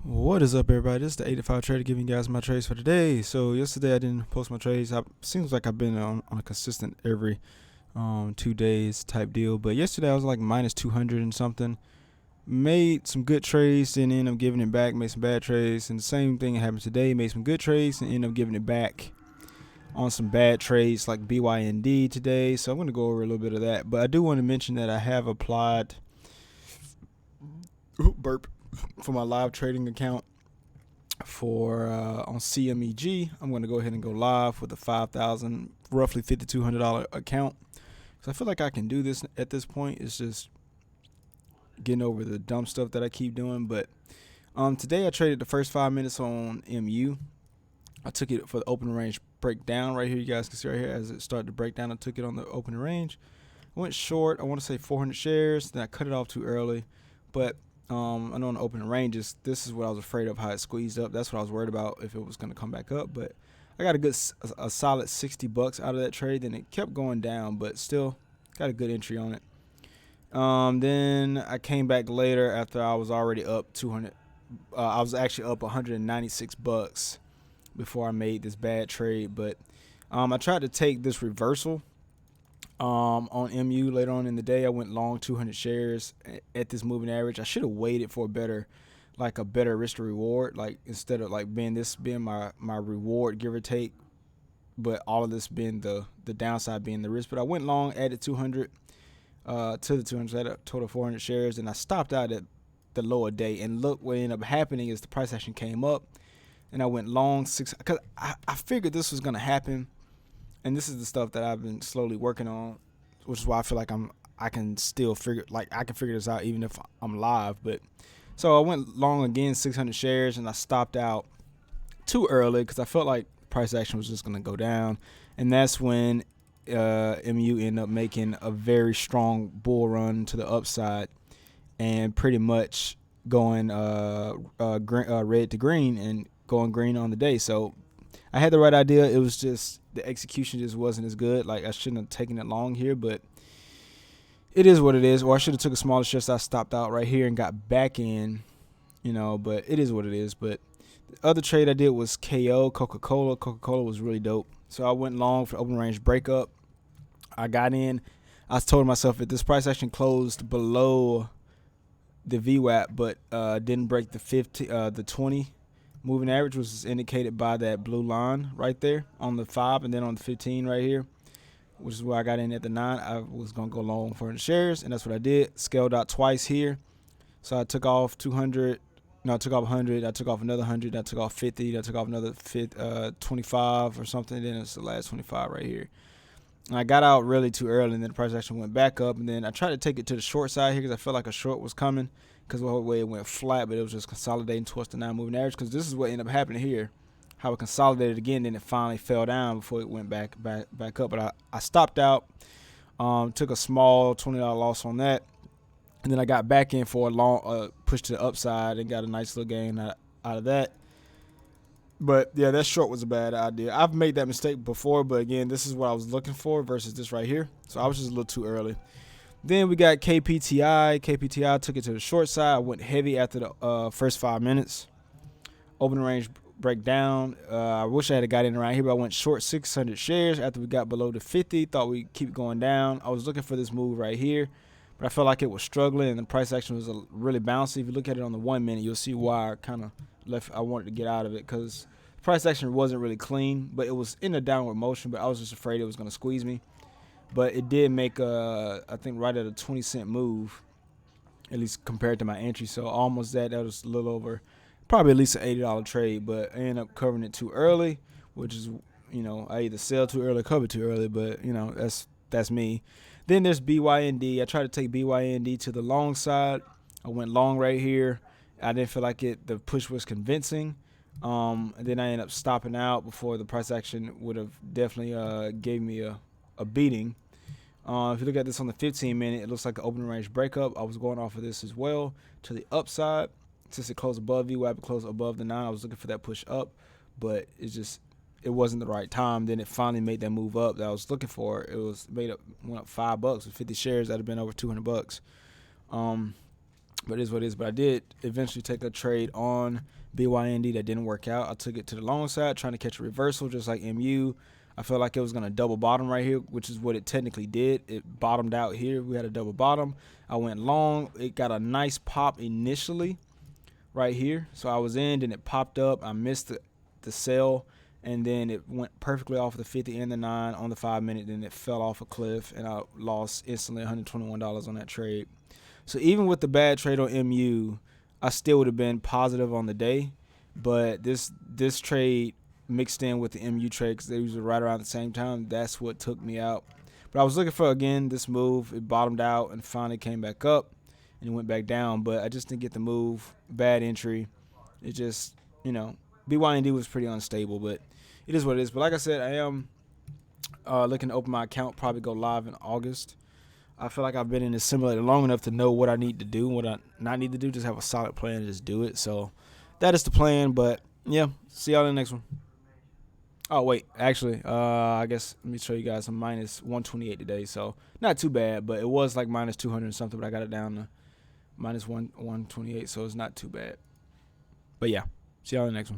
What is up, everybody? This is the 85 Trader giving you guys my trades for today. So yesterday I didn't post my trades. Seems like I've been on a consistent every 2 days type deal. But yesterday I was like minus 200 and something. Made some good trades, then ended up giving it back. Made some bad trades, and the same thing happened today. Made some good trades and ended up giving it back on some bad trades like BYND today. So I'm going to go over a little bit of that. But I do want to mention that I have applied burp for my live trading account for on CMEG. I'm going to go ahead and go live with a $5,000, roughly $5,200 account. So I feel like I can do this at this point. It's just getting over the dumb stuff that I keep doing. But today I traded the first 5 minutes on MU. I took it for the open range breakdown right here. You guys can see right here as it started to break down. I took it on the open range. I went short. I want to say 400 shares. Then I cut it off too early. But I know on the open ranges, this is what I was afraid of, how it squeezed up. That's what I was worried about, if it was going to come back up. But I got a solid $60 out of that trade. Then it kept going down, but still got a good entry on it. Then I came back later after I was already up 200. I was actually up $196 before I made this bad trade. But I tried to take this reversal on MU later on in the day. I went long 200 shares at this moving average. I should have waited for a better risk to reward, like instead of like being my reward, give or take, but all of this being the downside being the risk. But I went long, added 200 to the 200, so I had a total of 400 shares, and I stopped out at the lower day. And look, what ended up happening is the price action came up, and I went long because I figured this was gonna happen. And this is the stuff that I've been slowly working on, which is why I feel like I can still figure this out even if I'm live. But so I went long again, 600 shares, and I stopped out too early because I felt like price action was just going to go down. And that's when MU ended up making a very strong bull run to the upside and pretty much going red to green and going green on the day. So I had the right idea. It was just the execution just wasn't as good. Like, I shouldn't have taken it long here, but it is what it is. Or I should have took a smaller share, so I stopped out right here and got back in, but it is what it is. But the other trade I did was KO, Coca-Cola. Coca-Cola was really dope. So I went long for open range breakup. I got in. I told myself if this price action closed below the VWAP but didn't break the 20 moving average, which is indicated by that blue line right there on the 5 and then on the 15 right here, which is where I got in at the 9. I was going to go long for the shares, and that's what I did. Scaled out twice here. So I took off 200. No, I took off 100. I took off another 100. I took off 50. I took off another 25 or something. Then it's the last 25 right here. And I got out really too early, and then the price actually went back up. And then I tried to take it to the short side here because I felt like a short was coming because the whole way it went flat, but it was just consolidating towards the 9 moving average because this is what ended up happening here. How it consolidated again, then it finally fell down before it went back up. But I stopped out, took a small $20 loss on that, and then I got back in for a long push to the upside and got a nice little gain out of that. But yeah, that short was a bad idea. I've made that mistake before, but again, this is what I was looking for versus this right here. So I was just a little too early. Then we got KPTI. KPTI took it to the short side. I went heavy after the first 5 minutes. Open range breakdown. I wish I had got in around here, but I went short 600 shares after we got below the 50. Thought we'd keep going down. I was looking for this move right here, but I felt like it was struggling, and the price action was really bouncy. If you look at it on the 1 minute, you'll see why I kind of left. I wanted to get out of it because the price action wasn't really clean, but it was in a downward motion, but I was just afraid it was going to squeeze me. But it did make, I think, right at a 20-cent move, at least compared to my entry. So almost that was a little over, probably at least an $80 trade. But I ended up covering it too early, which is, I either sell too early or cover too early. But, that's me. Then there's BYND. I tried to take BYND to the long side. I went long right here. I didn't feel like the push was convincing. And then I ended up stopping out before the price action would have definitely gave me a beating. If you look at this on the 15-minute, it looks like an open range breakup. I was going off of this as well to the upside. Since it closed above VWAP, it closed above the 9. I was looking for that push up, but it wasn't the right time. Then it finally made that move up that I was looking for. It was went up $5 with 50 shares. That'd have been over $200. But it is what it is. But I did eventually take a trade on BYND that didn't work out. I took it to the long side, trying to catch a reversal, just like MU. I felt like it was going to double bottom right here, which is what it technically did. It bottomed out here. We had a double bottom. I went long. It got a nice pop initially right here. So I was in, and it popped up. I missed the sell, and then it went perfectly off the 50 and the 9 on the 5 minute. Then it fell off a cliff, and I lost instantly $121 on that trade. So even with the bad trade on MU, I still would have been positive on the day. But this trade mixed in with the MU trade, because they were right around the same time, that's what took me out. But I was looking for, again, this move. It bottomed out and finally came back up and it went back down. But I just didn't get the move. Bad entry. It just, BYND was pretty unstable, but it is what it is. But like I said, I am looking to open my account, probably go live in August. I feel like I've been in this simulator long enough to know what I need to do and what I not need to do. Just have a solid plan and just do it. So that is the plan. But yeah, see y'all in the next one. Oh wait, actually, I guess let me show you guys. I'm minus 128 today, so not too bad. But it was like minus 200 something, but I got it down to minus 128, so it's not too bad. But yeah, see y'all in the next one.